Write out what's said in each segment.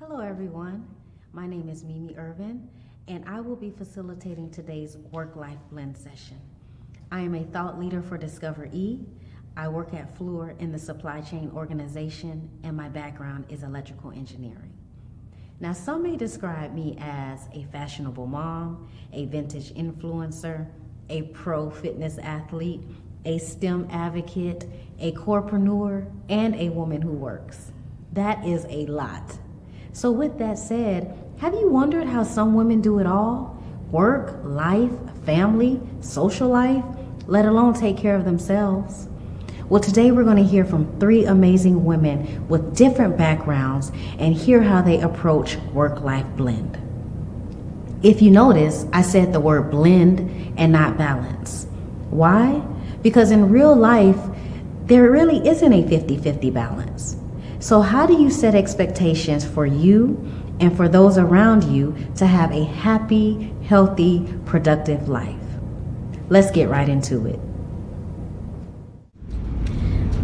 Hello everyone, my name is Mimi Irvin and I will be facilitating today's work-life blend session. I am a thought leader for Discover E. I work at Fluor in the supply chain organization and my background is electrical engineering. Now some may describe me as a fashionable mom, a vintage influencer, a pro fitness athlete, a STEM advocate, a corepreneur, and a woman who works. That is a lot. So with that said, have you wondered how some women do it all? Work, life, family, social life, let alone take care of themselves? Well, today we're going to hear from 3 amazing women with different backgrounds and hear how they approach work-life blend. If you notice, I said the word blend and not balance. Why? Because in real life, there really isn't a 50-50 balance. So how do you set expectations for you and for those around you to have a happy, healthy, productive life? Let's get right into it.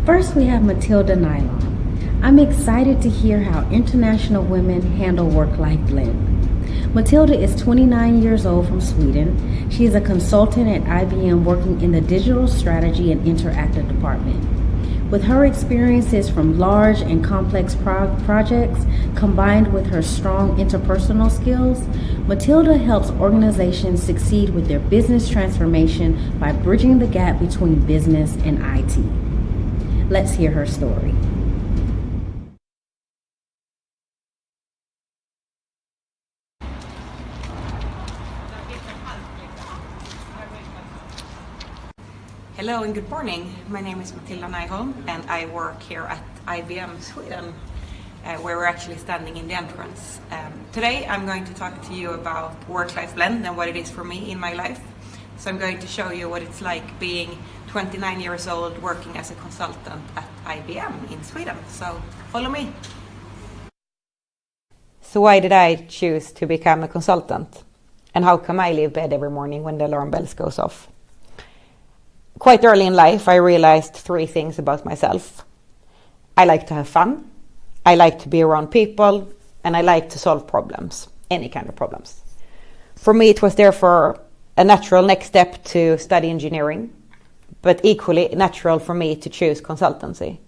First, we have Matilda Nylon. I'm excited to hear how international women handle work-life blend. Matilda is 29 years old from Sweden. She is a consultant at IBM working in the digital strategy and interactive department. With her experiences from large and complex projects, combined with her strong interpersonal skills, Matilda helps organizations succeed with their business transformation by bridging the gap between business and IT. Let's hear her story. Hello and good morning. My name is Matilda Nyholm and I work here at IBM Sweden, where we're actually standing in the entrance. Today I'm going to talk to you about work-life blend and what it is for me in my life. So I'm going to show you what it's like being 29 years old working as a consultant at IBM in Sweden. So follow me. So why did I choose to become a consultant? And how come I leave bed every morning when the alarm bells goes off? Quite early in life, I realized 3 things about myself. I like to have fun, I like to be around people, and I like to solve problems, any kind of problems. For me, it was therefore a natural next step to study engineering, but equally natural for me to choose consultancy.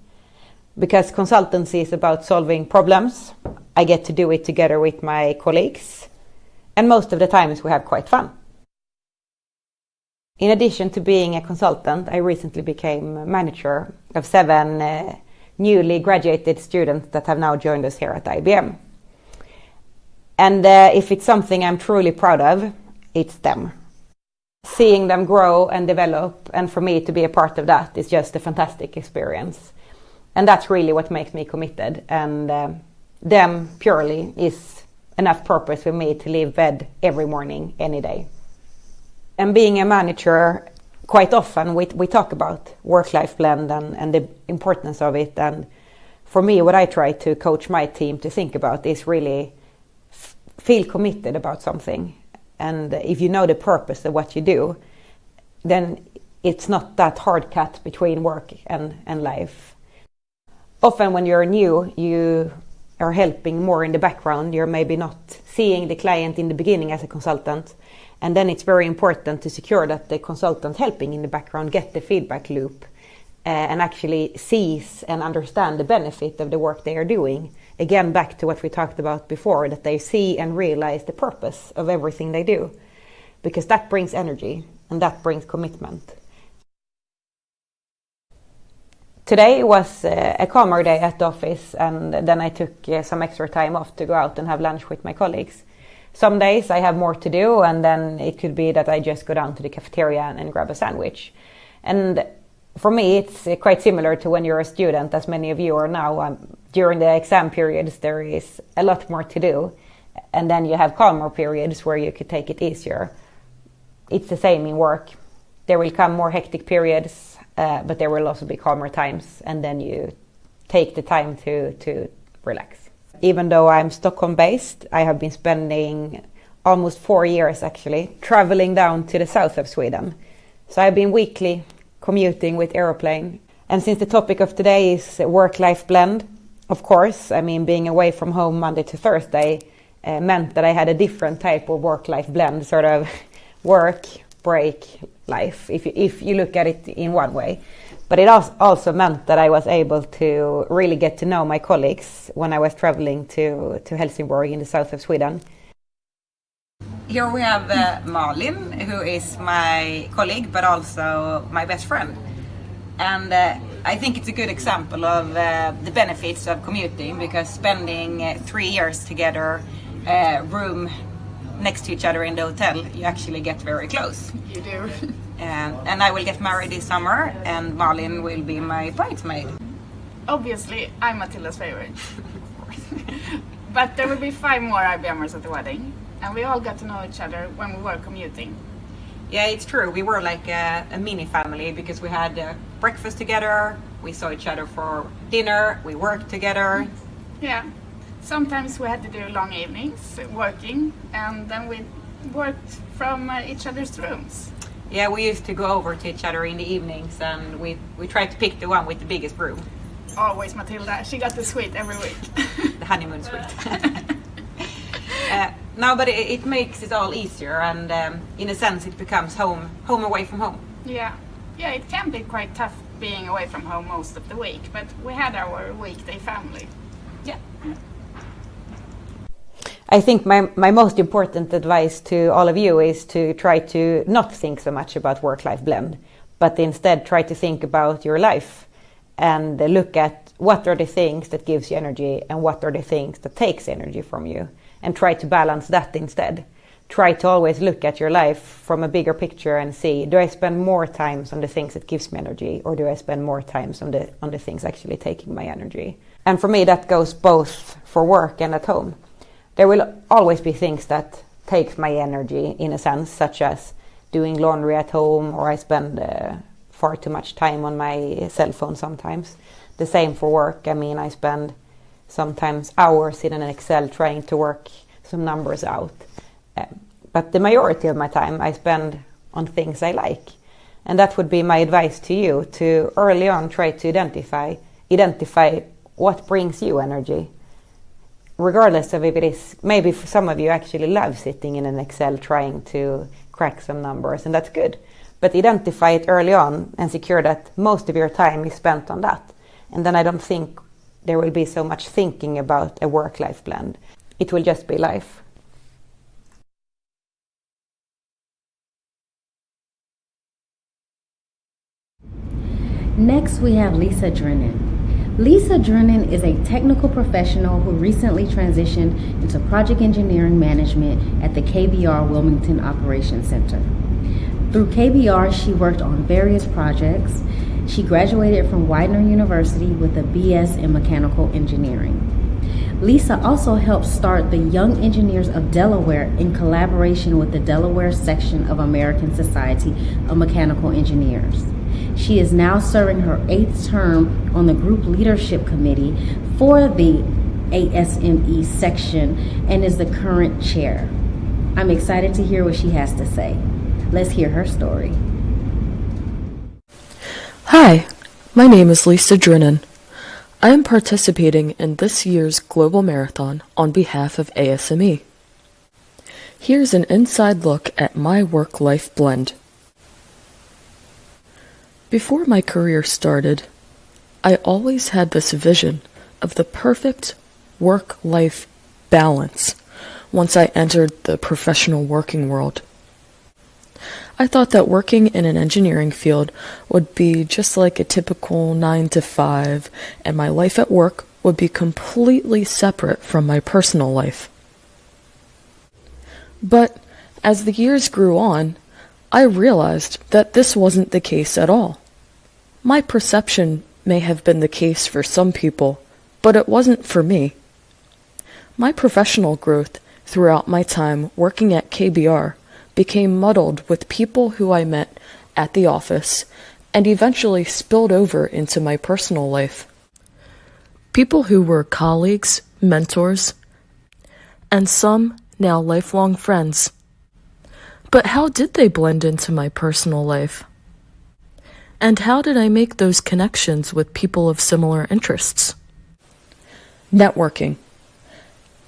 Because consultancy is about solving problems, I get to do it together with my colleagues, and most of the times we have quite fun. In addition to being a consultant, I recently became manager of 7 newly graduated students that have now joined us here at IBM. And if it's something I'm truly proud of, it's them. Seeing them grow and develop, and for me to be a part of that is just a fantastic experience. And that's really what makes me committed. And them purely is enough purpose for me to leave bed every morning, any day. And being a manager, quite often we talk about work-life blend and the importance of it. And for me, what I try to coach my team to think about is really feel committed about something. And if you know the purpose of what you do, then it's not that hard cut between work and life. Often when you're new, you are helping more in the background. You're maybe not seeing the client in the beginning as a consultant. And then it's very important to secure that the consultant helping in the background get the feedback loop and actually sees and understand the benefit of the work they are doing. Again, back to what we talked about before, that they see and realize the purpose of everything they do. Because that brings energy and that brings commitment. Today was a calmer day at the office, and then I took some extra time off to go out and have lunch with my colleagues. Some days I have more to do, and then it could be that I just go down to the cafeteria and grab a sandwich. And for me, it's quite similar to when you're a student, as many of you are now. During the exam periods, there is a lot more to do. And then you have calmer periods where you could take it easier. It's the same in work. There will come more hectic periods, but there will also be calmer times. And then you take the time to relax. Even though I'm Stockholm-based, I have been spending almost 4 years actually traveling down to the south of Sweden. So I've been weekly commuting with aeroplane. And since the topic of today is work-life blend, of course, I mean, being away from home Monday to Thursday meant that I had a different type of work-life blend, sort of work, break, life, if you look at it in one way. But it also meant that I was able to really get to know my colleagues when I was traveling to Helsingborg in the south of Sweden. Here we have Malin, who is my colleague, but also my best friend. And I think it's a good example of the benefits of commuting, because spending 3 years together, room next to each other in the hotel, you actually get very close. You do. And I will get married this summer, and Malin will be my bridesmaid. Obviously, I'm Matilda's favorite. Of course. But there will be 5 more IBMers at the wedding, and we all got to know each other when we were commuting. Yeah, it's true. We were like a mini family, because we had breakfast together, we saw each other for dinner, we worked together. Yeah. Sometimes we had to do long evenings working, and then we worked from each other's rooms. Yeah, we used to go over to each other in the evenings, and we tried to pick the one with the biggest room. Always Matilda. She got the suite every week. The honeymoon suite. No, but it makes it all easier, and in a sense it becomes home away from home. Yeah, it can be quite tough being away from home most of the week, but we had our weekday family. Yeah. I think my most important advice to all of you is to try to not think so much about work-life blend, but instead try to think about your life and look at what are the things that gives you energy and what are the things that takes energy from you, and try to balance that instead. Try to always look at your life from a bigger picture and see, do I spend more time on the things that gives me energy, or do I spend more time on the things actually taking my energy? And for me, that goes both for work and at home. There will always be things that take my energy, in a sense, such as doing laundry at home, or I spend far too much time on my cell phone sometimes. The same for work. I mean, I spend sometimes hours in an Excel trying to work some numbers out. But the majority of my time I spend on things I like. And that would be my advice to you, to early on try to identify what brings you energy. Regardless of if it is, maybe for some of you actually love sitting in an Excel trying to crack some numbers, and that's good. But identify it early on and secure that most of your time is spent on that. And then I don't think there will be so much thinking about a work-life blend. It will just be life. Next, we have Lisa Drennan. Lisa Drennan is a technical professional who recently transitioned into project engineering management at the KBR Wilmington Operations Center. Through KBR, she worked on various projects. She graduated from Widener University with a BS in mechanical engineering. Lisa also helped start the Young Engineers of Delaware in collaboration with the Delaware section of American Society of Mechanical Engineers. She is now serving her 8th term on the Group Leadership Committee for the ASME section and is the current chair. I'm excited to hear what she has to say. Let's hear her story. Hi, my name is Lisa Drennan. I am participating in this year's Global Marathon on behalf of ASME. Here's an inside look at my work-life blend. Before my career started, I always had this vision of the perfect work-life balance once I entered the professional working world. I thought that working in an engineering field would be just like a typical 9 to 5, and my life at work would be completely separate from my personal life. But as the years grew on, I realized that this wasn't the case at all. My perception may have been the case for some people, but it wasn't for me. My professional growth throughout my time working at KBR became muddled with people who I met at the office and eventually spilled over into my personal life. People who were colleagues, mentors, and some now lifelong friends. But how did they blend into my personal life? And how did I make those connections with people of similar interests? Networking.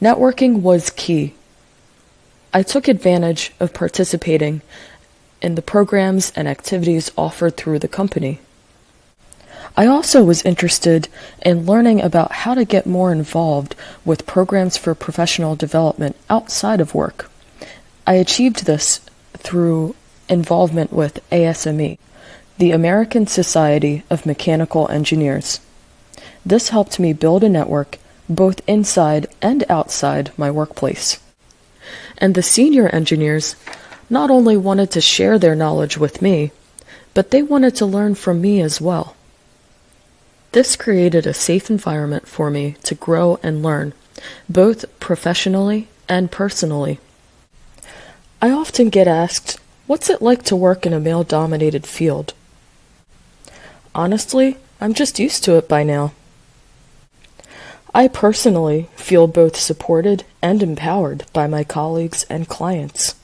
Networking was key. I took advantage of participating in the programs and activities offered through the company. I also was interested in learning about how to get more involved with programs for professional development outside of work. I achieved this through involvement with ASME, the American Society of Mechanical Engineers. This helped me build a network both inside and outside my workplace. And the senior engineers not only wanted to share their knowledge with me, but they wanted to learn from me as well. This created a safe environment for me to grow and learn, both professionally and personally. I often get asked, what's it like to work in a male-dominated field? Honestly, I'm just used to it by now. I personally feel both supported and empowered by my colleagues and clients.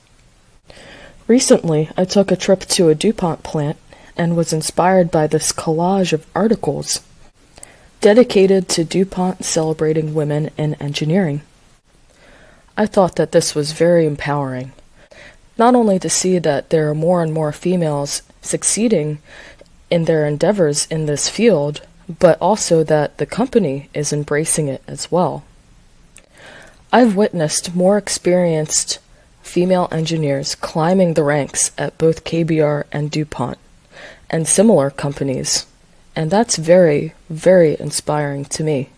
Recently, I took a trip to a DuPont plant and was inspired by this collage of articles dedicated to DuPont celebrating women in engineering. I thought that this was very empowering, not only to see that there are more and more females succeeding in their endeavors in this field, but also that the company is embracing it as well. I've witnessed more experienced female engineers climbing the ranks at both KBR and DuPont and similar companies, and that's very, very inspiring to me.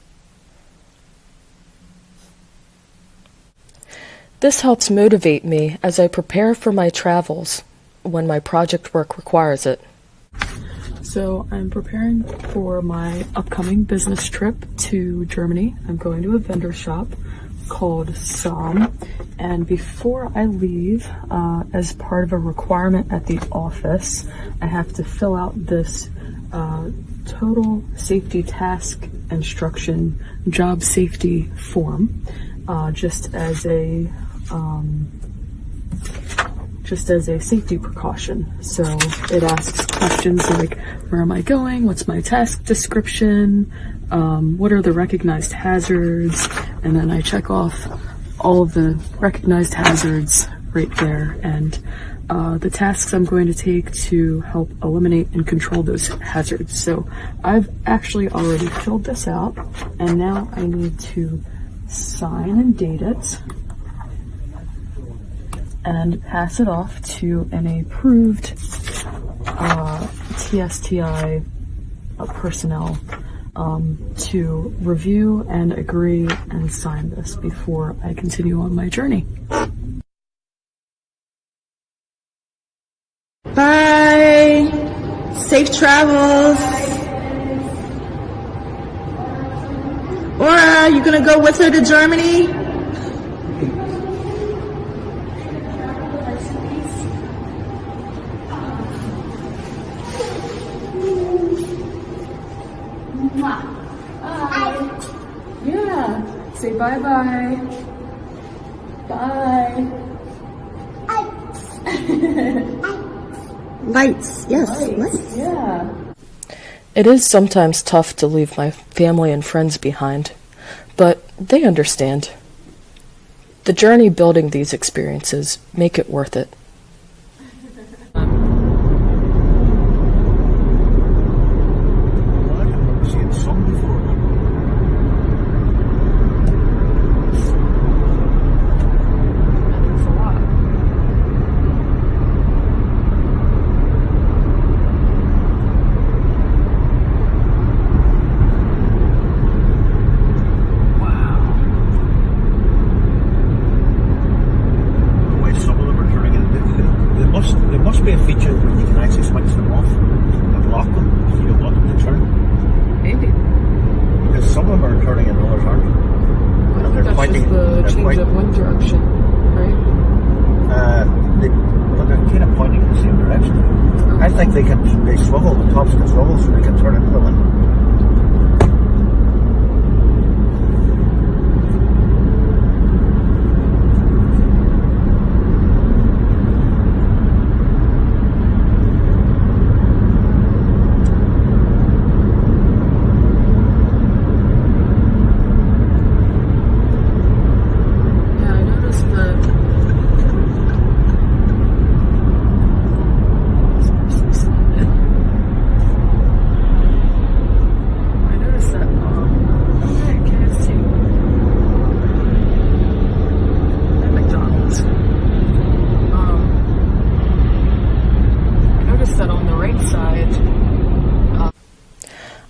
This helps motivate me as I prepare for my travels when my project work requires it. So I'm preparing for my upcoming business trip to Germany. I'm going to a vendor shop called SOM, and before I leave, as part of a requirement at the office, I have to fill out this total safety task instruction job safety form, just as a safety precaution. So it asks questions like, where am I going? What's my task description? What are the recognized hazards? And then I check off all of the recognized hazards right there, and the tasks I'm going to take to help eliminate and control those hazards. So I've actually already filled this out, and now I need to sign and date it and pass it off to an approved TSTI personnel to review and agree and sign this before I continue on my journey. Bye! Safe travels! Or are you gonna go with her to Germany? Yeah, say bye-bye. Bye. Lights, yes, lights. Yeah. It is sometimes tough to leave my family and friends behind, but they understand. The journey building these experiences make it worth it.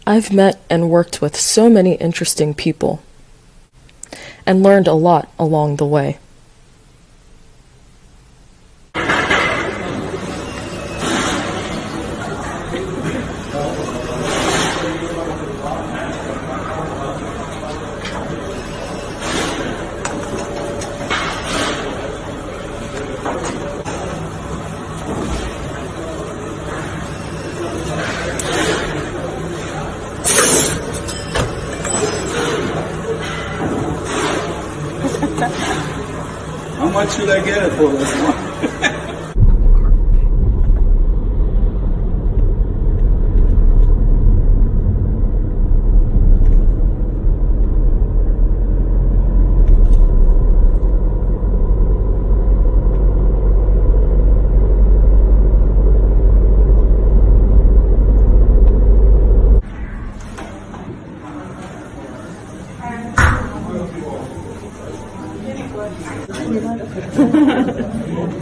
I've met and worked with so many interesting people and learned a lot along the way. How much should I get it for this one?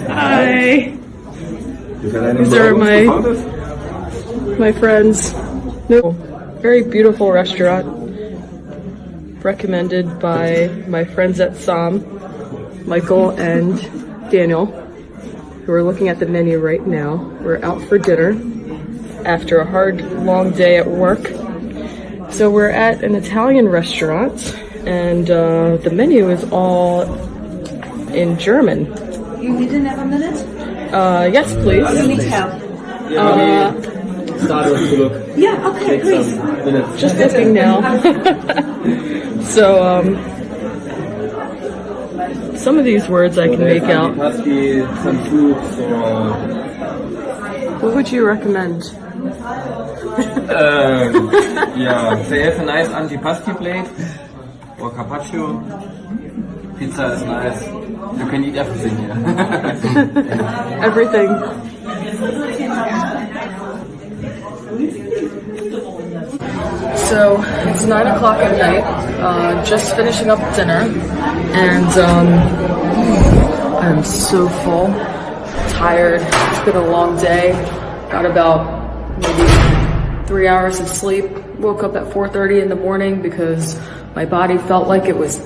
Hi. These are my friends. No, very beautiful restaurant. Recommended by my friends at SOM, Michael and Daniel, who are looking at the menu right now. We're out for dinner after a hard, long day at work. So we're at an Italian restaurant, and the menu is all in German. You didn't have a minute? Yes, please. You need help. Start to look. Yeah, okay, please. Just looking now. So, some of these words I can make out. Some fruits or... What would you recommend? Yeah, they have a nice antipasti plate or carpaccio. Pizza is nice. You can eat everything here. Everything. So it's 9 o'clock at night. Just finishing up dinner, and I'm so full, tired. It's been a long day. Got about maybe 3 hours of sleep. Woke up at 4:30 in the morning because my body felt like it was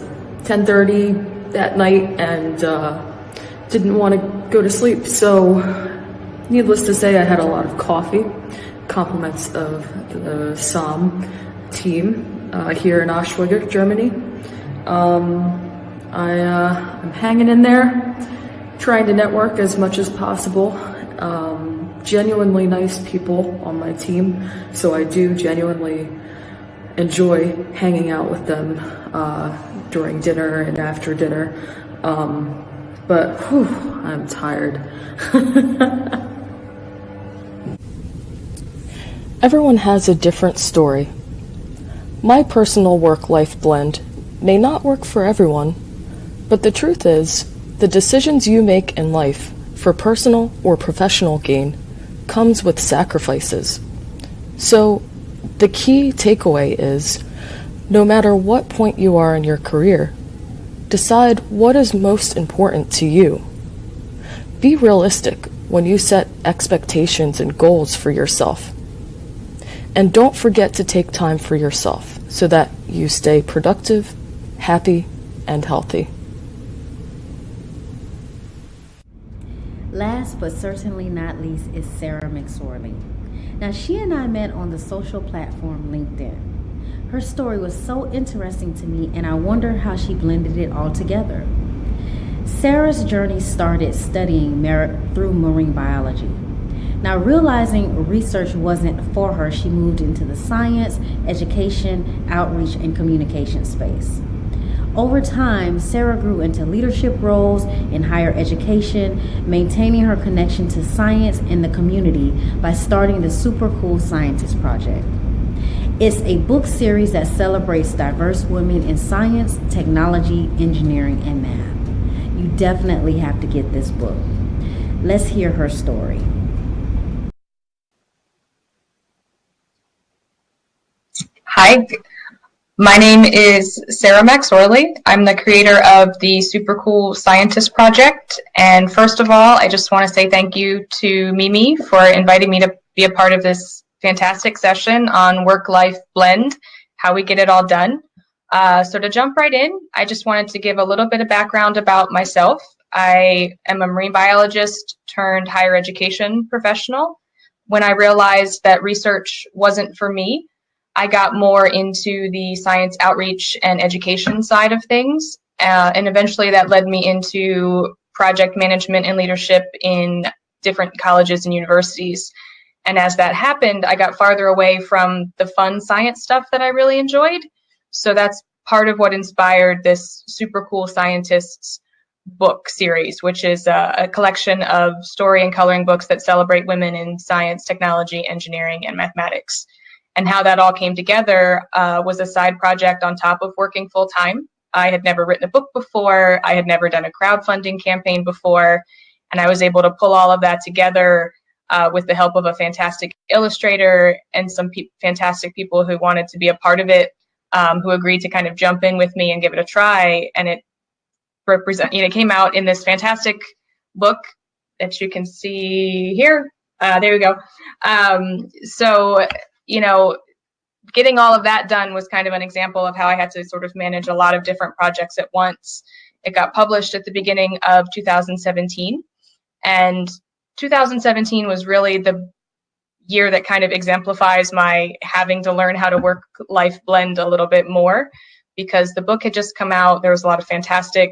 10:30 that night and didn't want to go to sleep. So needless to say, I had a lot of coffee. Compliments of the SOM team here in Oswego, Germany. I'm hanging in there, trying to network as much as possible. Genuinely nice people on my team, so I do genuinely enjoy hanging out with them during dinner and after dinner. But whew, I'm tired. Everyone has a different story. My personal work-life blend may not work for everyone, but the truth is, the decisions you make in life for personal or professional gain comes with sacrifices. So, the key takeaway is, no matter what point you are in your career, decide what is most important to you. Be realistic when you set expectations and goals for yourself. And don't forget to take time for yourself so that you stay productive, happy, and healthy. Last but certainly not least is Sarah Mcsorely. Now, she and I met on the social platform LinkedIn. Her story was so interesting to me, and I wonder how she blended it all together. Sarah's journey started studying through marine biology. Now, realizing research wasn't for her, she moved into the science, education, outreach, and communication space. Over time, Sarah grew into leadership roles in higher education, maintaining her connection to science and the community by starting the Super Cool Scientist Project. It's a book series that celebrates diverse women in science, technology, engineering, and math. You definitely have to get this book. Let's hear her story. Hi, my name is Sarah Mcsorely. I'm the creator of the Super Cool Scientist Project. And first of all, I just want to say thank you to Mimi for inviting me to be a part of this fantastic session on work-life blend, how we get it all done. So to jump right in, I just wanted to give a little bit of background about myself. I am a marine biologist turned higher education professional. When I realized that research wasn't for me, I got more into the science outreach and education side of things. And eventually that led me into project management and leadership in different colleges and universities. And as that happened, I got farther away from the fun science stuff that I really enjoyed. So that's part of what inspired this Super Cool Scientists book series, which is a collection of story and coloring books that celebrate women in science, technology, engineering, and mathematics. And how that all came together was a side project on top of working full time. I had never written a book before. I had never done a crowdfunding campaign before. And I was able to pull all of that together with the help of a fantastic illustrator and some fantastic people who wanted to be a part of it, who agreed to kind of jump in with me and give it a try. And it came out in this fantastic book that you can see here. There we go. So, getting all of that done was kind of an example of how I had to sort of manage a lot of different projects at once. It got published at the beginning of 2017, and 2017 was really the year that kind of exemplifies my having to learn how to work-life blend a little bit more, because the book had just come out. There was a lot of fantastic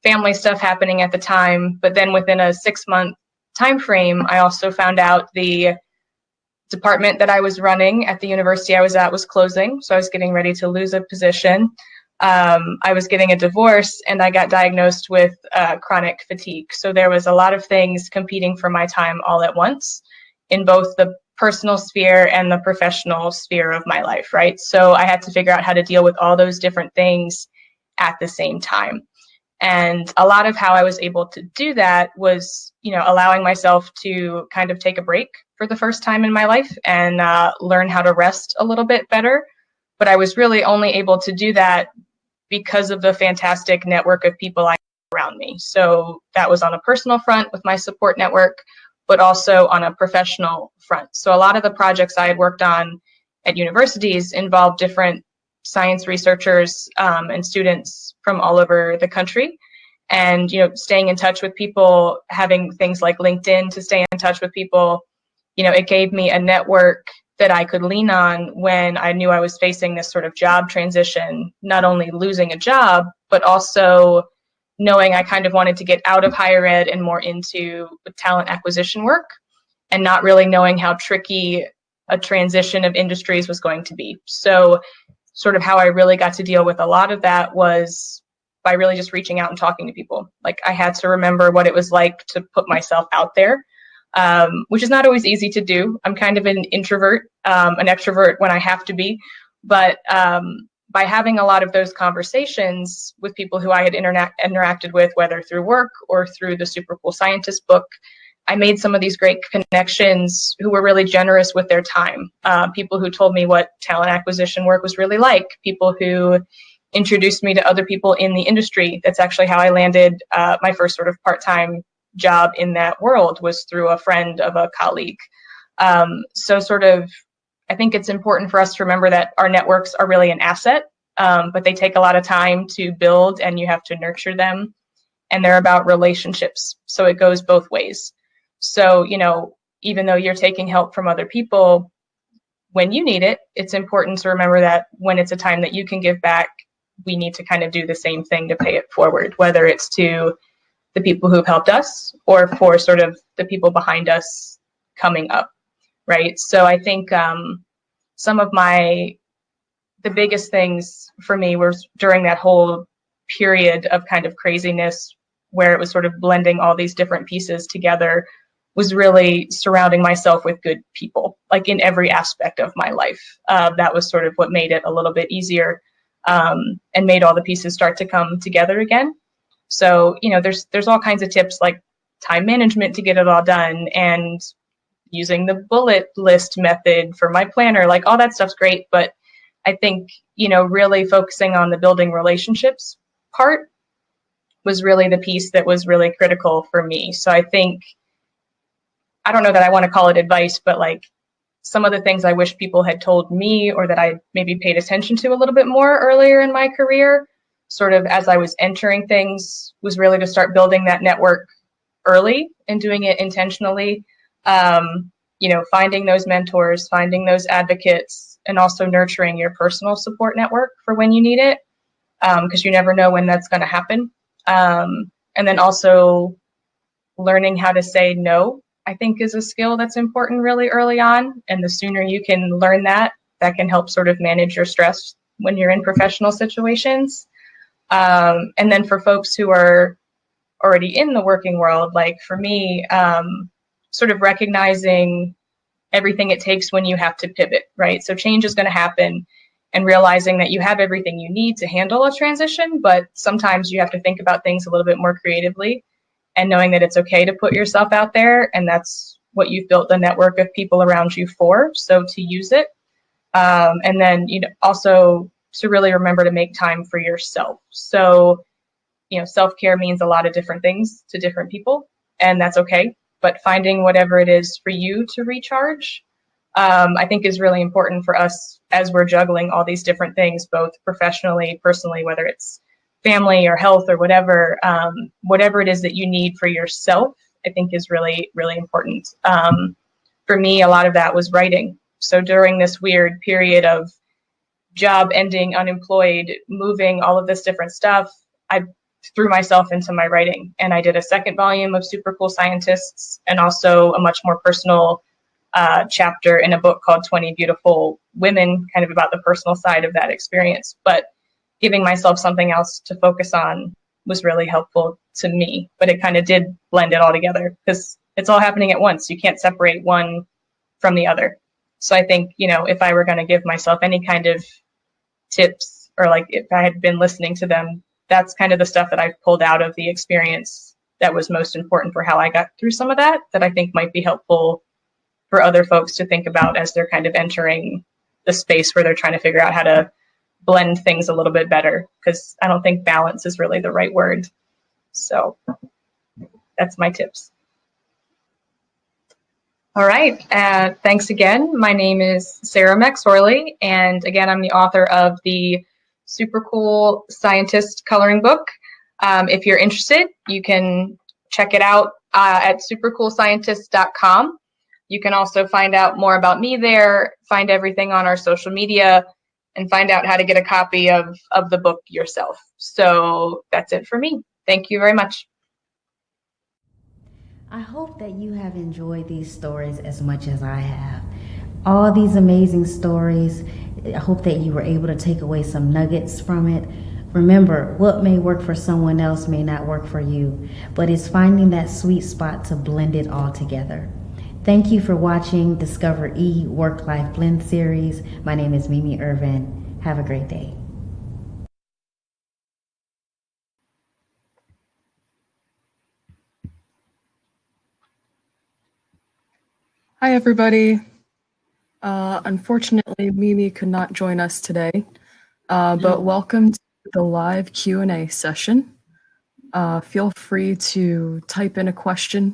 family stuff happening at the time, but then within a 6-month time frame, I also found out the department that I was running at the university I was at was closing, so I was getting ready to lose a position. I was getting a divorce, and I got diagnosed with chronic fatigue. So there was a lot of things competing for my time all at once in both the personal sphere and the professional sphere of my life, right? So I had to figure out how to deal with all those different things at the same time. And a lot of how I was able to do that was, allowing myself to kind of take a break for the first time in my life and learn how to rest a little bit better. But I was really only able to do that because of the fantastic network of people I had around me. So that was on a personal front with my support network, but also on a professional front. So a lot of the projects I had worked on at universities involved different science researchers and students from all over the country. And, staying in touch with people, having things like LinkedIn to stay in touch with people, it gave me a network that I could lean on when I knew I was facing this sort of job transition, not only losing a job, but also knowing I kind of wanted to get out of higher ed and more into talent acquisition work, and not really knowing how tricky a transition of industries was going to be. So sort of how I really got to deal with a lot of that was by really just reaching out and talking to people. Like, I had to remember what it was like to put myself out there, which is not always easy to do. I'm kind of an introvert, an extrovert when I have to be, but by having a lot of those conversations with people who I had interacted with, whether through work or through the Super Cool Scientist book, I made some of these great connections who were really generous with their time. People who told me what talent acquisition work was really like, people who introduced me to other people in the industry. That's actually how I landed my first sort of part-time job in that world, was through a friend of a colleague. So sort of, I think it's important for us to remember that our networks are really an asset, but they take a lot of time to build, and you have to nurture them. And they're about relationships. So it goes both ways. So, even though you're taking help from other people, when you need it, it's important to remember that when it's a time that you can give back, we need to kind of do the same thing to pay it forward, whether it's to the people who've helped us or for sort of the people behind us coming up, right? So I think some of the biggest things for me was during that whole period of kind of craziness where it was sort of blending all these different pieces together, was really surrounding myself with good people, like in every aspect of my life. That was sort of what made it a little bit easier, and made all the pieces start to come together again. So, there's all kinds of tips like time management to get it all done, and using the bullet list method for my planner, like all that stuff's great. But I think, really focusing on the building relationships part was really the piece that was really critical for me. So I think, I don't know that I want to call it advice, but like, some of the things I wish people had told me or that I maybe paid attention to a little bit more earlier in my career, sort of as I was entering things, was really to start building that network early and doing it intentionally. Finding those mentors, finding those advocates, and also nurturing your personal support network for when you need it, because you never know when that's going to happen. And then also learning how to say no, I think, is a skill that's important really early on. And the sooner you can learn that, that can help sort of manage your stress when you're in professional situations. And then for folks who are already in the working world, like for me, sort of recognizing everything it takes when you have to pivot, right? So change is going to happen, and realizing that you have everything you need to handle a transition, but sometimes you have to think about things a little bit more creatively, and knowing that it's okay to put yourself out there, and that's what you've built the network of people around you for, so to use it. And then, also to really remember to make time for yourself. So, self-care means a lot of different things to different people, and that's okay. But finding whatever it is for you to recharge, I think is really important for us as we're juggling all these different things, both professionally, personally, whether it's family or health or whatever, whatever it is that you need for yourself, I think is really, really important. For me, a lot of that was writing. So during this weird period of job ending, unemployed, moving, all of this different stuff, I threw myself into my writing, and I did a second volume of Super Cool Scientists, and also a much more personal chapter in a book called 20 Beautiful Women, kind of about the personal side of that experience. But giving myself something else to focus on was really helpful to me, but it kind of did blend it all together because it's all happening at once. You can't separate one from the other. So I think, if I were going to give myself any kind of tips, or like if I had been listening to them, that's kind of the stuff that I've pulled out of the experience that was most important for how I got through some of that I think might be helpful for other folks to think about as they're kind of entering the space where they're trying to figure out how to blend things a little bit better, because I don't think balance is really the right word. So that's my tips. All right. Thanks again. My name is Sarah Mcsorely, and again, I'm the author of the Super Cool Scientist coloring book. If you're interested, you can check it out at supercoolscientist.com. You can also find out more about me there, find everything on our social media, and find out how to get a copy of the book yourself. So that's it for me. Thank you very much. I hope that you have enjoyed these stories as much as I have. All these amazing stories. I hope that you were able to take away some nuggets from it. Remember, what may work for someone else may not work for you, but it's finding that sweet spot to blend it all together. Thank you for watching Discover E Work-Life Blend series. My name is Mimi Irvin. Have a great day. Hi, everybody. Unfortunately, Mimi could not join us today, but welcome to the live Q&A session. Feel free to type in a question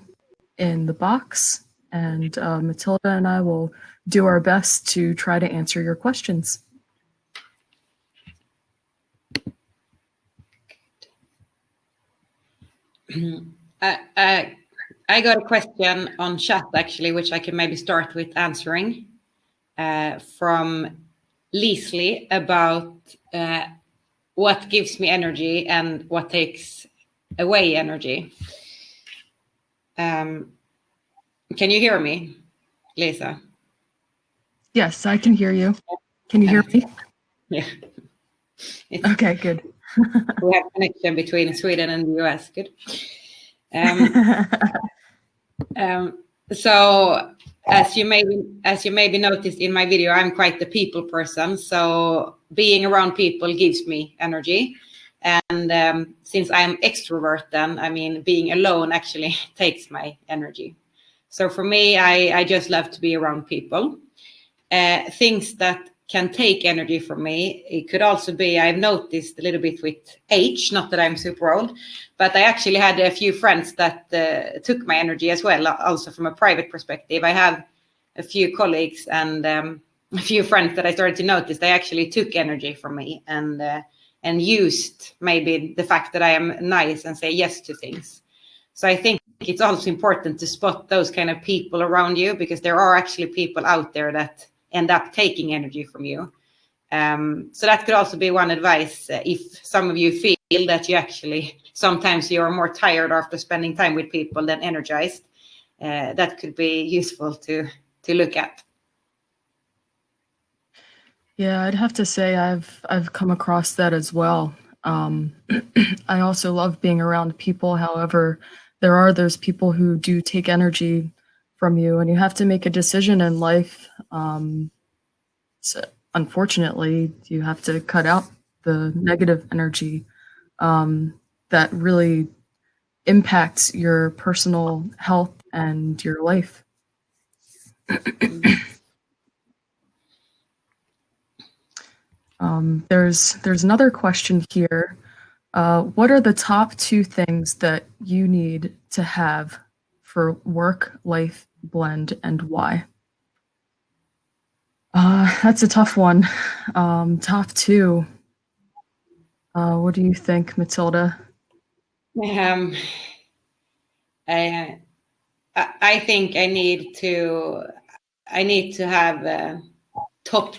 in the box, and Matilda and I will do our best to try to answer your questions. I got a question on chat, actually, which I can maybe start with answering from Leslie about what gives me energy and what takes away energy. Can you hear me, Lisa? Yes, I can hear you. Can you hear me? Yeah. Okay, good. We have connection between Sweden and the US. Good. So as you maybe noticed in my video, I'm quite the people person. So being around people gives me energy. And since I'm extrovert, then being alone actually takes my energy. So for me, I just love to be around people. Things that can take energy from me, it could also be, I've noticed a little bit with age, not that I'm super old, but I actually had a few friends that took my energy as well, also from a private perspective. I have a few colleagues and a few friends that I started to notice they actually took energy from me and used maybe the fact that I am nice and say yes to things. So I think it's also important to spot those kind of people around you, because there are actually people out there that end up taking energy from you. So that could also be one advice. If some of you feel that you actually, sometimes you're more tired after spending time with people than energized, that could be useful to look at. Yeah, I'd have to say I've come across that as well. I also love being around people. However, there are those people who do take energy from you, and you have to make a decision in life. So unfortunately, you have to cut out the negative energy that really impacts your personal health and your life. There's another question here. What are the top 2 things that you need to have for work-life blend, and why? That's a tough one. Top 2. What do you think, Matilda? I think I need to have top.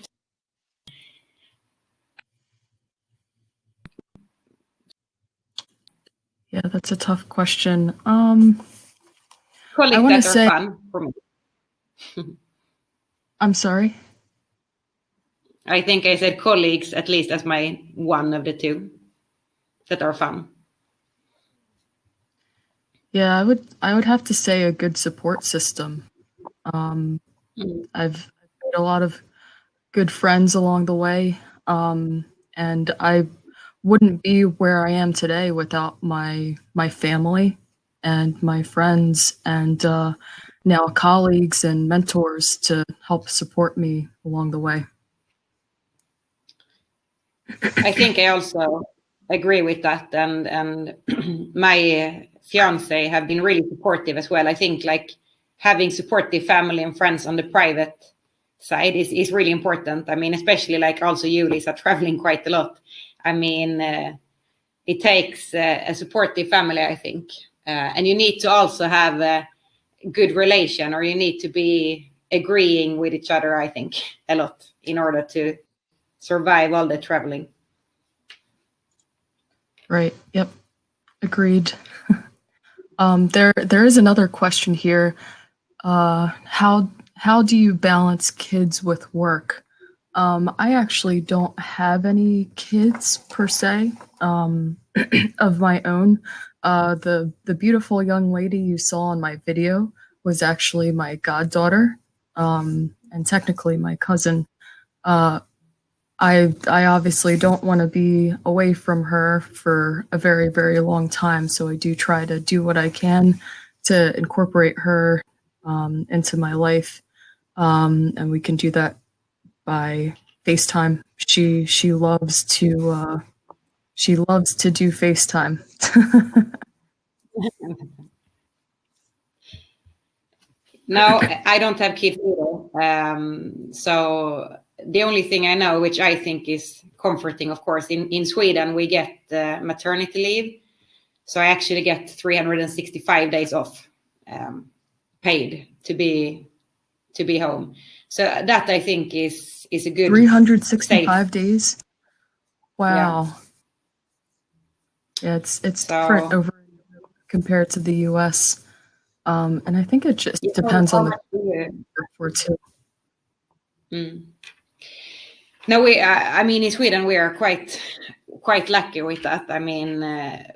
Yeah, that's a tough question. Colleagues that are fun for me. I'm sorry? I think I said colleagues at least as my one of the 2 that are fun. Yeah, I would have to say a good support system. I've made a lot of good friends along the way, and I wouldn't be where I am today without my family and my friends and now colleagues and mentors to help support me along the way. I think I also agree with that, and my fiance have been really supportive as well. I think like having supportive family and friends on the private side is really important. I mean, especially like also you, Lisa, traveling quite a lot. I mean, it takes a supportive family, I think, and you need to also have a good relation, or you need to be agreeing with each other, I think, a lot in order to survive all the traveling. Right. Yep. Agreed. There is another question here. How do you balance kids with work? I actually don't have any kids per se of my own. The beautiful young lady you saw in my video was actually my goddaughter, and technically my cousin. I obviously don't want to be away from her for a very, very long time, so I do try to do what I can to incorporate her into my life, and we can do that by FaceTime. She loves to do FaceTime. No, I don't have kids either. So the only thing I know, which I think is comforting, of course, in Sweden, we get maternity leave. So I actually get 365 days off paid to be home. So that I think is a good 365 days. Wow. Yeah, it's different over compared to the US. And I think it just depends on the for too. No, I mean, in Sweden we are quite lucky with that. I mean,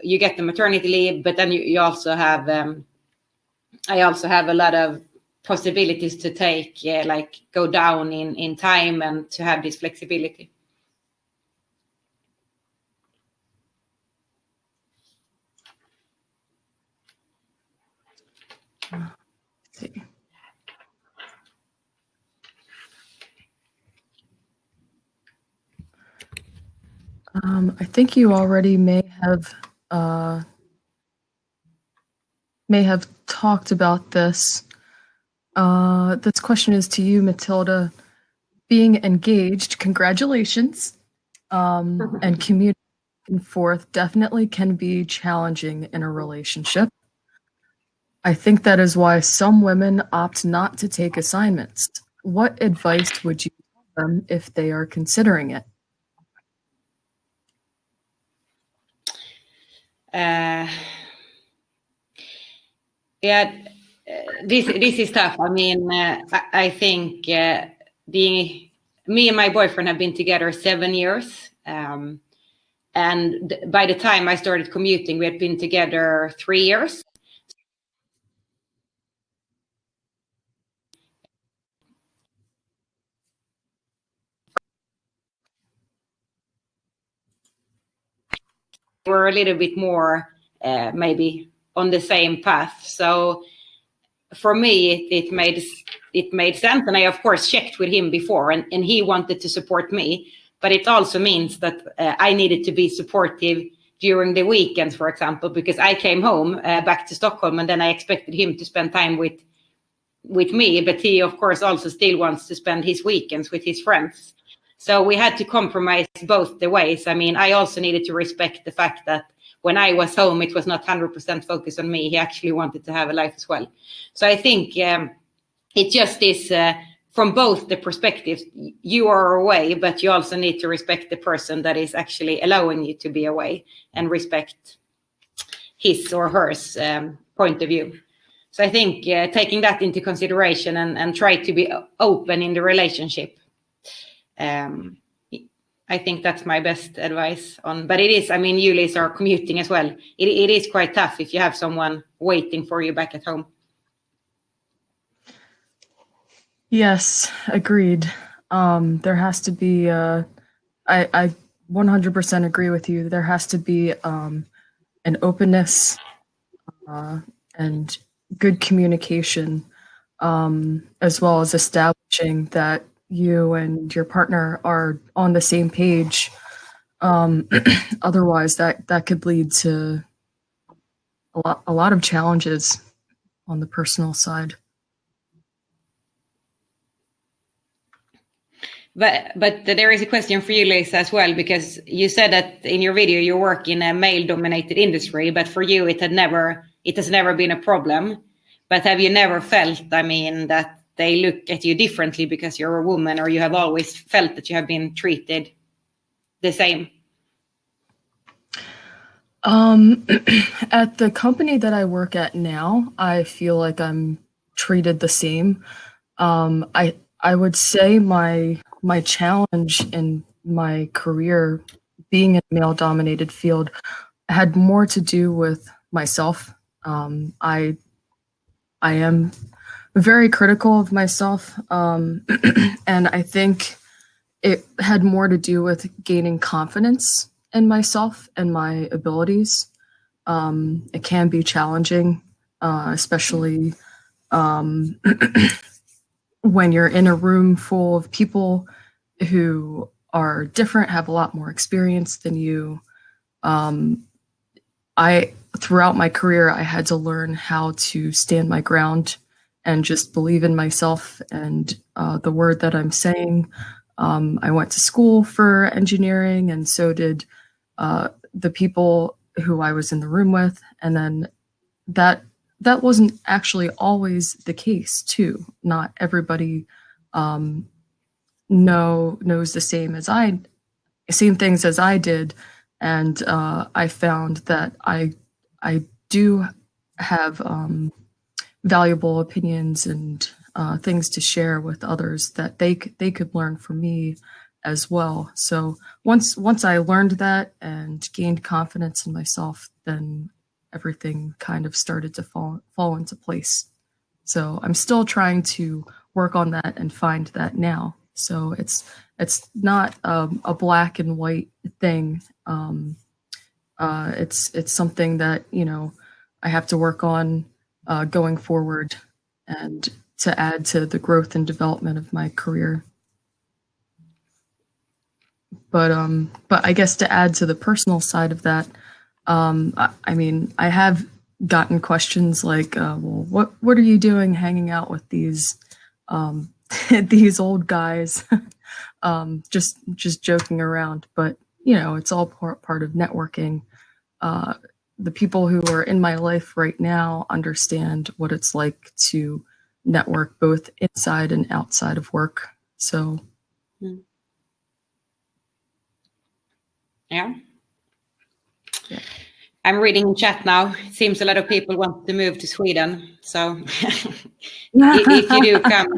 you get the maternity leave, but then you also have. I also have a lot of possibilities to take, like go down in time and to have this flexibility. Let's see. I think you already may have talked about this, This question is to you, Matilda. Being engaged, congratulations, and communicating forth definitely can be challenging in a relationship. I think that is why some women opt not to take assignments. What advice would you give them if they are considering it? This is tough. I mean, I think me and my boyfriend have been together 7 years. And by the time I started commuting, we had been together 3 years. We're a little bit more maybe on the same path. So for me, it made sense. And I, of course, checked with him before, and he wanted to support me. But it also means that I needed to be supportive during the weekends, for example, because I came home back to Stockholm, and then I expected him to spend time with me. But he, of course, also still wants to spend his weekends with his friends. So we had to compromise both the ways. I mean, I also needed to respect the fact that when I was home, it was not 100% focused on me. He actually wanted to have a life as well. So I think it just is from both the perspectives. You are away, but you also need to respect the person that is actually allowing you to be away, and respect his or hers point of view. So I think taking that into consideration and try to be open in the relationship. I think that's my best advice on, but it is, I mean, you Lisa are commuting as well. It is quite tough if you have someone waiting for you back at home. Yes, agreed. There has to be, I 100% agree with you. There has to be an openness and good communication, as well as establishing that you and your partner are on the same page. Otherwise, that could lead to a lot of challenges on the personal side. But there is a question for you, Lisa, as well, because you said that in your video you work in a male-dominated industry, but for you it has never been a problem. But have you never felt, I mean, that they look at you differently because you're a woman, or you have always felt that you have been treated the same? At the company that I work at now, I feel like I'm treated the same. I would say my challenge in my career, being in a male-dominated field, had more to do with myself. I am very critical of myself, and I think it had more to do with gaining confidence in myself and my abilities. It can be challenging, especially when you're in a room full of people who are different, have a lot more experience than you. Throughout my career, I had to learn how to stand my ground and just believe in myself and the word that I'm saying. I went to school for engineering, and so did the people who I was in the room with. And then that wasn't actually always the case too. Not everybody knows the same things as I did. And I found that I do have valuable opinions and things to share with others that they could learn from me as well. So once I learned that and gained confidence in myself, then everything kind of started to fall into place. So I'm still trying to work on that and find that now. So it's not a black and white thing. It's something that, you know, I have to work on going forward and to add to the growth and development of my career. But I guess to add to the personal side of that, I mean, I have gotten questions like, well, what are you doing hanging out with these these old guys? Just joking around, but it's all part of networking. The people who are in my life right now understand what it's like to network both inside and outside of work. So yeah. I'm reading in chat now. It seems a lot of people want to move to Sweden. So if you do come,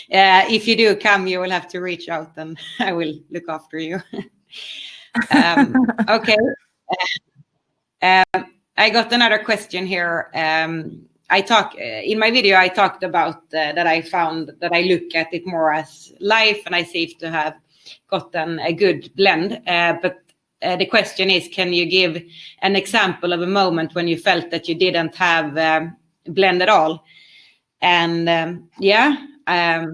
if you do come, you will have to reach out and I will look after you. Okay. I got another question here. In my video, I talked about that I found that I look at it more as life, and I seem to have gotten a good blend. But the question is, can you give an example of a moment when you felt that you didn't have blend at all? And I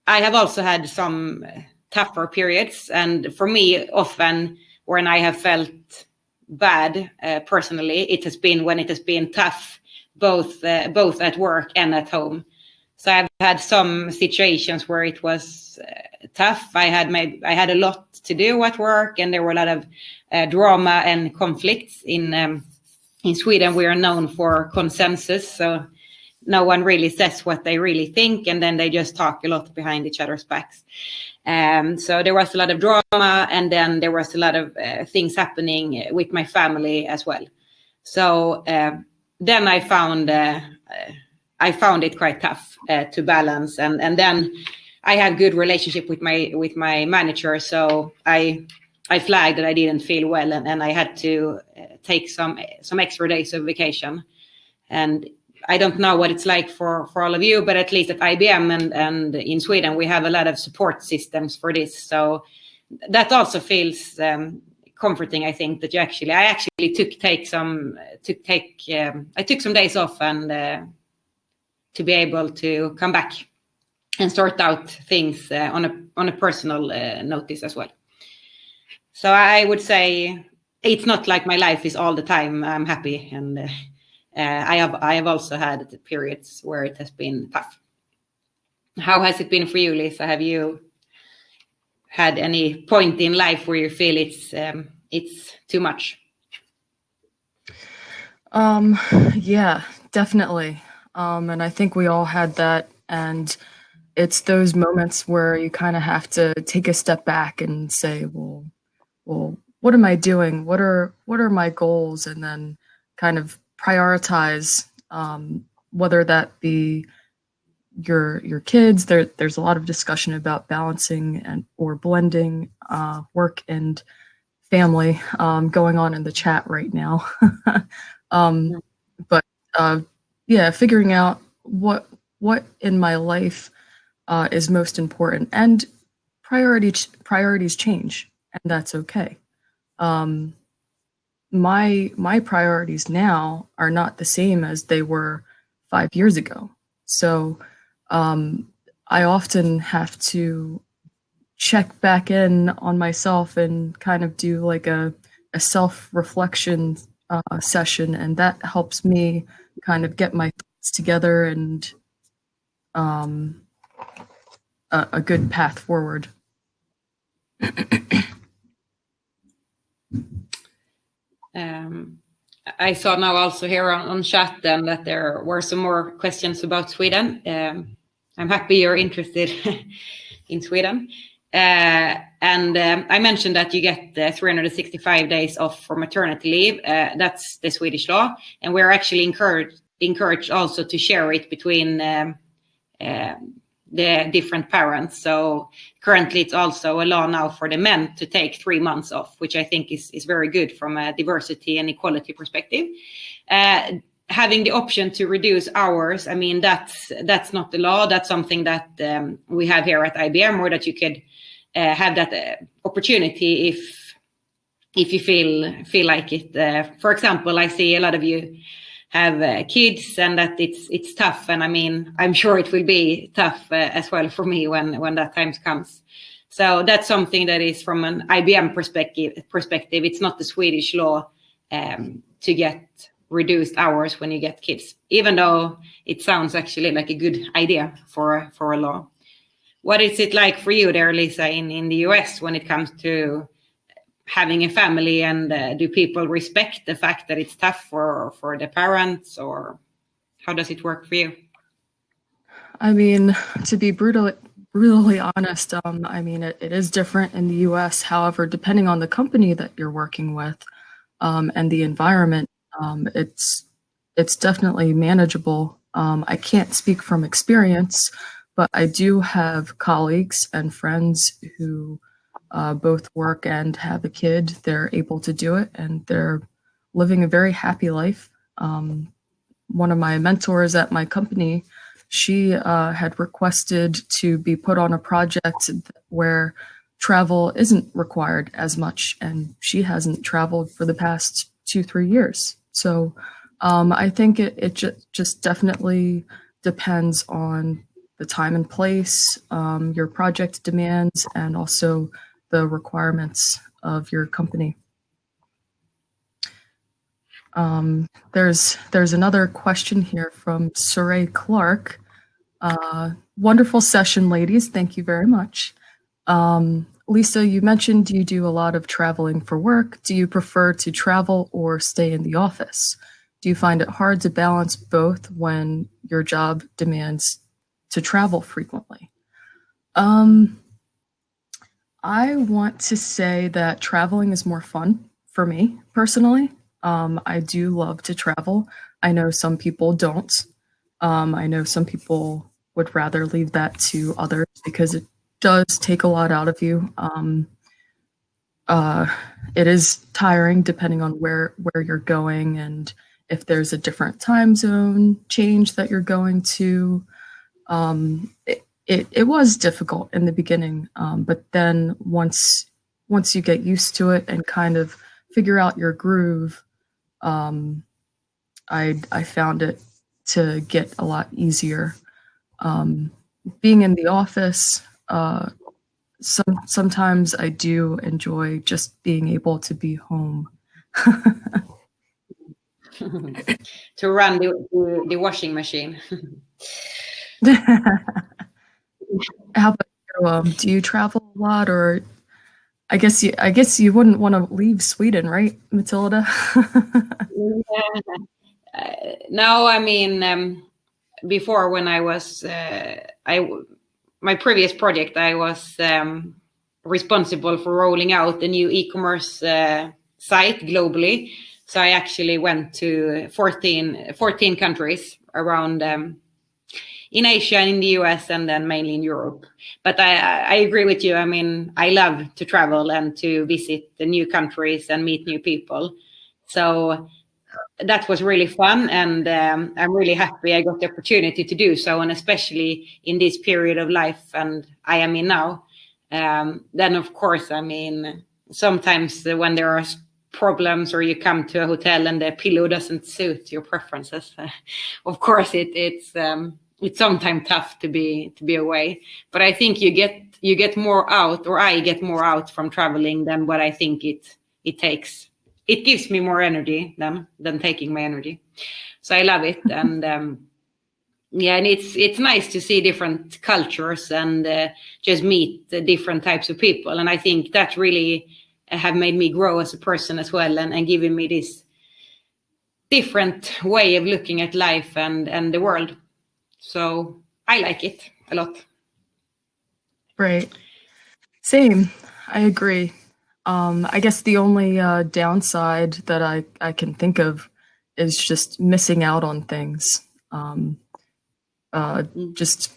have also had some tougher periods, and for me, often when I have felt bad personally, it has been when it has been tough, both at work and at home. So I've had some situations where it was tough. I had a lot to do at work, and there were a lot of drama and conflicts. In Sweden, we are known for consensus, so no one really says what they really think, and then they just talk a lot behind each other's backs. So there was a lot of drama, and then there was a lot of things happening with my family as well. So then I found it quite tough to balance, and then I have good relationship with my manager. So I flagged that I didn't feel well, and I had to take some extra days of vacation. And I don't know what it's like for all of you, but at least at IBM and in Sweden, we have a lot of support systems for this. So that also feels comforting. I think that I actually took some days off and to be able to come back and sort out things on a personal notice as well. So I would say it's not like my life is all the time I'm happy, and I have also had periods where it has been tough. How has it been for you, Lisa? Have you had any point in life where you feel it's too much? Yeah, definitely. And I think we all had that. And it's those moments where you kind of have to take a step back and say, well, what am I doing? What are my goals? And then kind of prioritize, whether that be your kids. There's a lot of discussion about balancing or blending work and family going on in the chat right now. But figuring out what in my life is most important, and priorities change, and that's okay. My priorities now are not the same as they were 5 years ago. So I often have to check back in on myself and kind of do like a self-reflection session, and that helps me kind of get my thoughts together and a good path forward. I saw now also here on chat then that there were some more questions about Sweden. I'm happy you're interested in Sweden. And I mentioned that you get 365 days off for maternity leave. That's the Swedish law. And we're actually encouraged also to share it between the different parents. So currently it's also a law now for the men to take 3 months off, which I think is very good from a diversity and equality perspective. Having the option to reduce hours, I mean, that's not the law. That's something that we have here at IBM, or that you could have that opportunity if you feel like it. For example, I see a lot of you have kids, and that it's tough. And I mean, I'm sure it will be tough as well for me when that time comes. So that's something that is from an IBM perspective. It's not the Swedish law to get reduced hours when you get kids, even though it sounds actually like a good idea for a law. What is it like for you there, Lisa, in the US when it comes to having a family, and do people respect the fact that it's tough for the parents, or how does it work for you? I mean, to be brutally honest, I mean, it is different in the US. However, depending on the company that you're working with and the environment, it's definitely manageable. I can't speak from experience, but I do have colleagues and friends who both work and have a kid. They're able to do it, and they're living a very happy life. One of my mentors at my company, she had requested to be put on a project where travel isn't required as much, and she hasn't traveled for the past 2-3 years. So I think it just definitely depends on the time and place, your project demands, and also the requirements of your company. There's another question here from Saray Clark. Wonderful session, ladies. Thank you very much. Lisa, you mentioned you do a lot of traveling for work. Do you prefer to travel or stay in the office? Do you find it hard to balance both when your job demands to travel frequently? I want to say that traveling is more fun for me personally. I do love to travel. I know some people don't. I know some people would rather leave that to others because it does take a lot out of you. It is tiring depending on where you're going, and if there's a different time zone change that you're going to. It was difficult in the beginning, but then once you get used to it and kind of figure out your groove, I found it to get a lot easier. Being in the office, sometimes I do enjoy just being able to be home. To run the washing machine. How about you? Do you travel a lot, or I guess you wouldn't want to leave Sweden, right, Matilda? No, I mean, before when I was my previous project, I was responsible for rolling out the new e-commerce site globally. So I actually went to 14 countries around in Asia, in the US, and then mainly in Europe. But I agree with you. I mean, I love to travel and to visit the new countries and meet new people. So that was really fun, and I'm really happy I got the opportunity to do so, and especially in this period of life and I am in now. Then, of course, I mean, sometimes when there are problems or you come to a hotel and the pillow doesn't suit your preferences, of course, it's sometimes tough to be away. But I think you get more out, or I get more out from traveling than what I think it takes. It gives me more energy than taking my energy. So I love it. And yeah, and it's nice to see different cultures and just meet the different types of people. And I think that really have made me grow as a person as well, and given me this different way of looking at life and the world. So I like it a lot. Right. Same. I agree. I guess the only downside that I can think of is just missing out on things. Just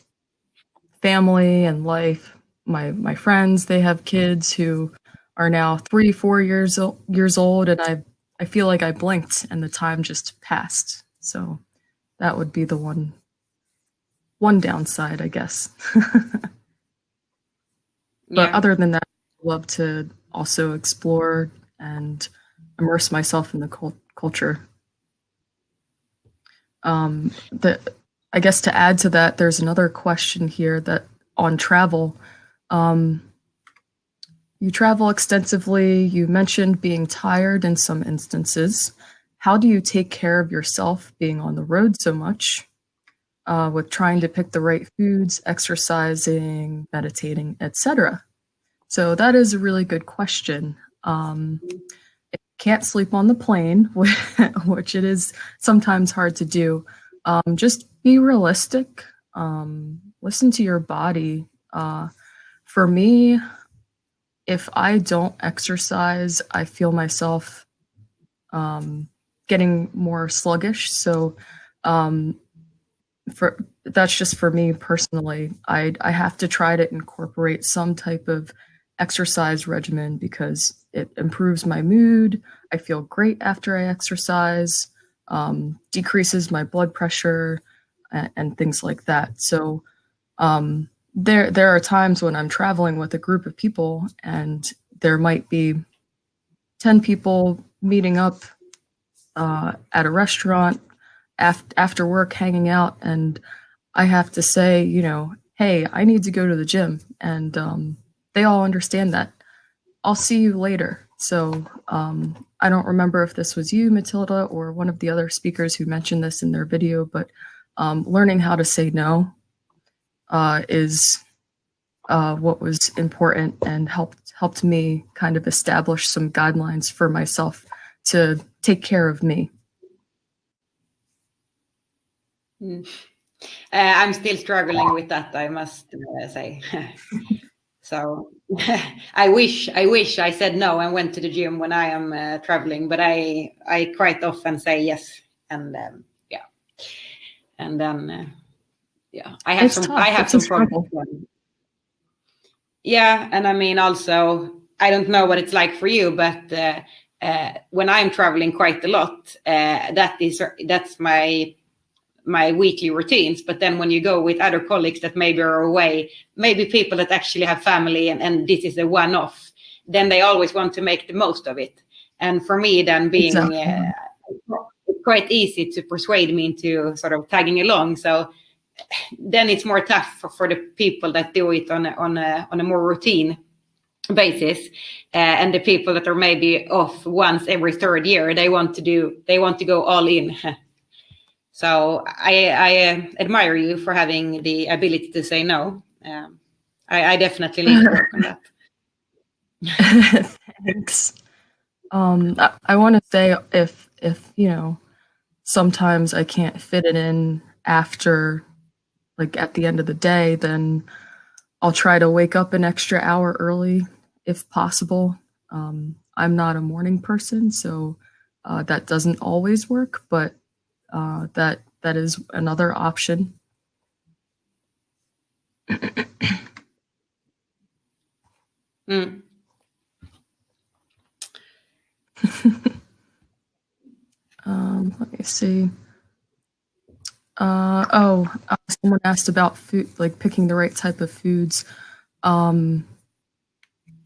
family and life. My friends, they have kids who are now 3-4 years old, and I feel like I blinked and the time just passed. So that would be the one downside, I guess. But other than that, I love to also explore and immerse myself in the culture. I guess to add to that, there's another question here that on travel. You travel extensively. You mentioned being tired in some instances. how do you take care of yourself being on the road so much, with trying to pick the right foods, exercising, meditating, etc.? So that is a really good question. If you can't sleep on the plane, which it is sometimes hard to do, just be realistic. Listen to your body. For me, if I don't exercise, I feel myself getting more sluggish. So that's just for me personally. I have to try to incorporate some type of exercise regimen because it improves my mood. I feel great after I exercise, decreases my blood pressure, and things like that. So there are times when I'm traveling with a group of people and there might be 10 people meeting up at a restaurant after work, hanging out, and I have to say, hey, I need to go to the gym, and they all understand that. I'll see you later. So I don't remember if this was you, Matilda, or one of the other speakers who mentioned this in their video, but learning how to say no is what was important and helped me kind of establish some guidelines for myself to take care of me. I'm still struggling with that, I must say. So I wish I said no and went to the gym when I am traveling, but I quite often say yes, and yeah, and then I have some problems. Yeah, and I mean also I don't know what it's like for you, but when I'm traveling quite a lot, that's my weekly routines. But then when you go with other colleagues that maybe are away, maybe people that actually have family and this is a one-off, then they always want to make the most of it. And for me, then being quite easy to persuade me into sort of tagging along. So then it's more tough for the people that do it on a more routine basis, and the people that are maybe off once every third year, they want to go all in. So I admire you for having the ability to say no. I definitely need to work on that. Thanks. I want to say if sometimes I can't fit it in after, like at the end of the day, then I'll try to wake up an extra hour early if possible. I'm not a morning person, so that doesn't always work, but that is another option. Let me see. Someone asked about food, like picking the right type of foods.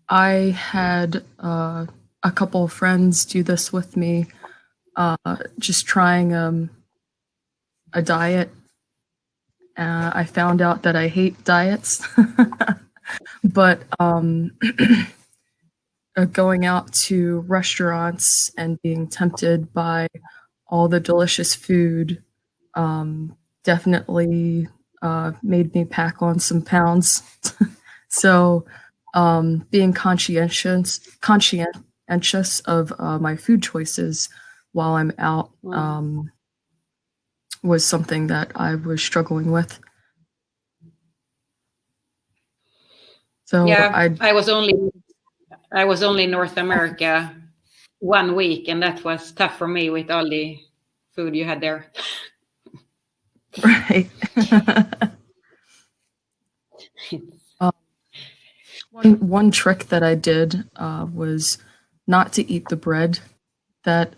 I had a couple of friends do this with me, just trying a diet. I found out that I hate diets, but going out to restaurants and being tempted by all the delicious food definitely made me pack on some pounds. So being conscientious of my food choices while I'm out was something that I was struggling with. So yeah, I was only in North America 1 week, and that was tough for me with all the food you had there. Right. One trick that I did was not to eat the bread that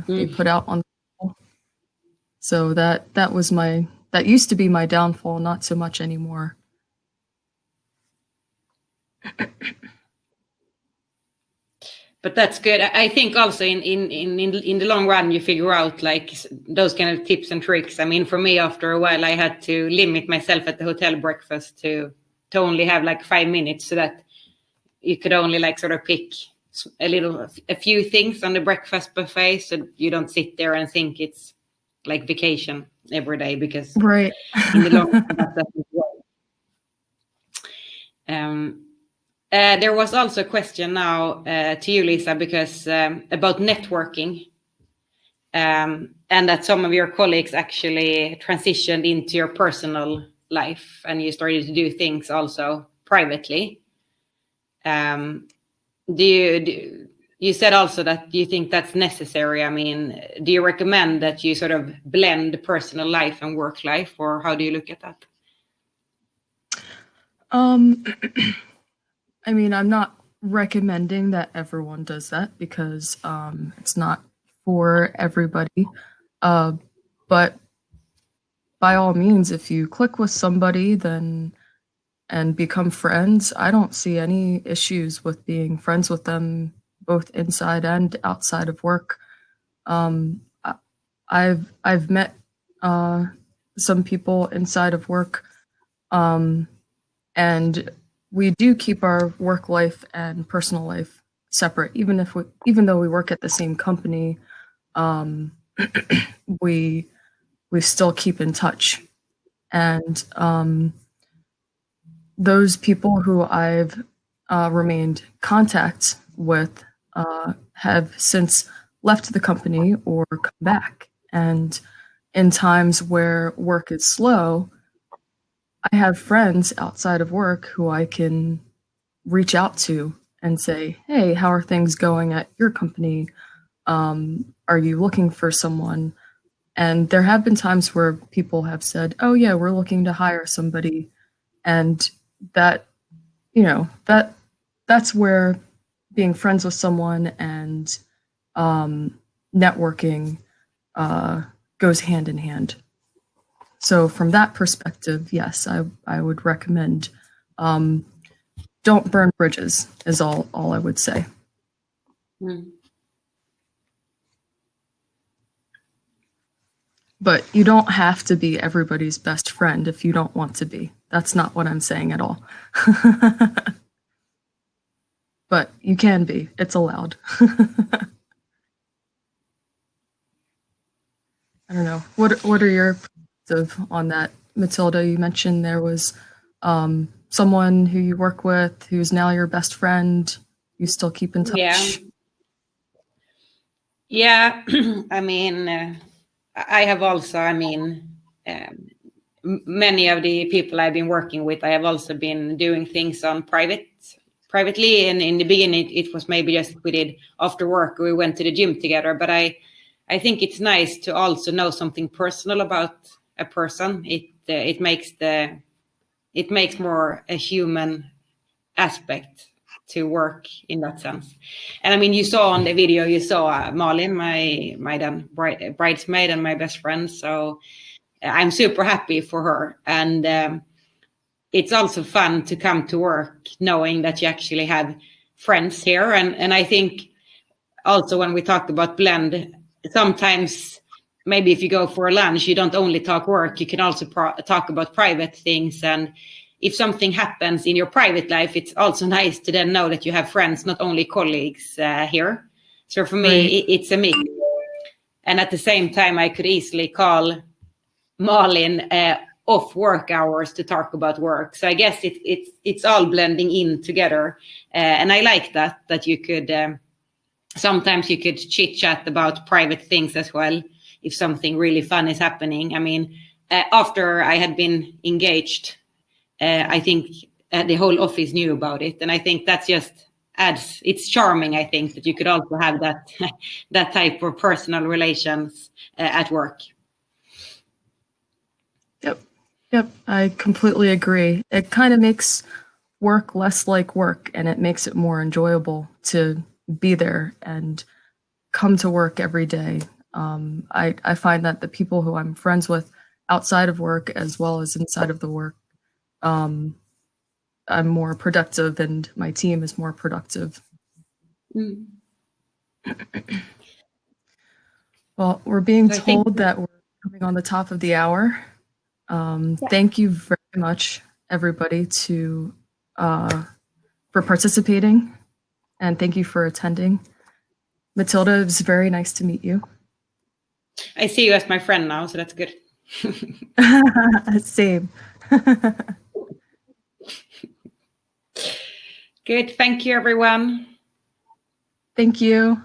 they put out on the table. So that used to be my downfall, not so much anymore. But that's good. I think also in the long run, you figure out like those kind of tips and tricks. I mean, for me, after a while, I had to limit myself at the hotel breakfast to only have like 5 minutes, so that you could only like sort of pick a few things on the breakfast buffet, so you don't sit there and think it's like vacation every day, because Right. in the long run that doesn't work. There was also a question now to you, Lisa, because about networking, and that some of your colleagues actually transitioned into your personal life, and you started to do things also privately. You said also that you think that's necessary. I mean, do you recommend that you sort of blend personal life and work life, or how do you look at that? I mean, I'm not recommending that everyone does that, because it's not for everybody. But by all means, if you click with somebody and become friends, I don't see any issues with being friends with them, both inside and outside of work. I've met some people inside of work, and we do keep our work life and personal life separate, even though we work at the same company. We still keep in touch, and those people who I've remained contact with have since left the company or come back. And in times where work is slow, I have friends outside of work who I can reach out to and say, hey, how are things going at your company? Are you looking for someone? And there have been times where people have said, oh yeah, we're looking to hire somebody. And that, that's where being friends with someone and networking goes hand in hand. So from that perspective, yes, I would recommend don't burn bridges is all I would say. But you don't have to be everybody's best friend if you don't want to be. That's not what I'm saying at all. But you can be. It's allowed. I don't know. What are your perspectives on that, Matilda? You mentioned there was someone who you work with who's now your best friend. You still keep in touch? Yeah. I mean, I have also, many of the people I've been working with, I have also been doing things on privately. And in the beginning, it was maybe just we did after work, we went to the gym together. But I think it's nice to also know something personal about a person. It makes more a human aspect to work in that sense. And I mean, you saw on the video, you saw Malin, my then bridesmaid and my best friend. So I'm super happy for her. And it's also fun to come to work knowing that you actually have friends here. And I think also when we talked about blend, sometimes maybe if you go for a lunch, you don't only talk work, you can also talk about private things. And if something happens in your private life, it's also nice to then know that you have friends, not only colleagues here. So for me, it's a mix. And at the same time, I could easily call Malin off work hours to talk about work. So I guess it's all blending in together. And I like that you could, sometimes you could chit chat about private things as well, if something really fun is happening. I mean, after I had been engaged, I think the whole office knew about it. And I think that's just adds, it's charming, I think, that you could also have that that type of personal relations at work. Yep, I completely agree. It kind of makes work less like work, and it makes it more enjoyable to be there and come to work every day. I find that the people who I'm friends with outside of work as well as inside of the work, I'm more productive and my team is more productive. Well, we're being told that we're coming on the top of the hour. Thank you very much, everybody, for participating. and thank you for attending. Matilda, it was very nice to meet you. I see you as my friend now, so that's good. Same. Good. Thank you, everyone. Thank you.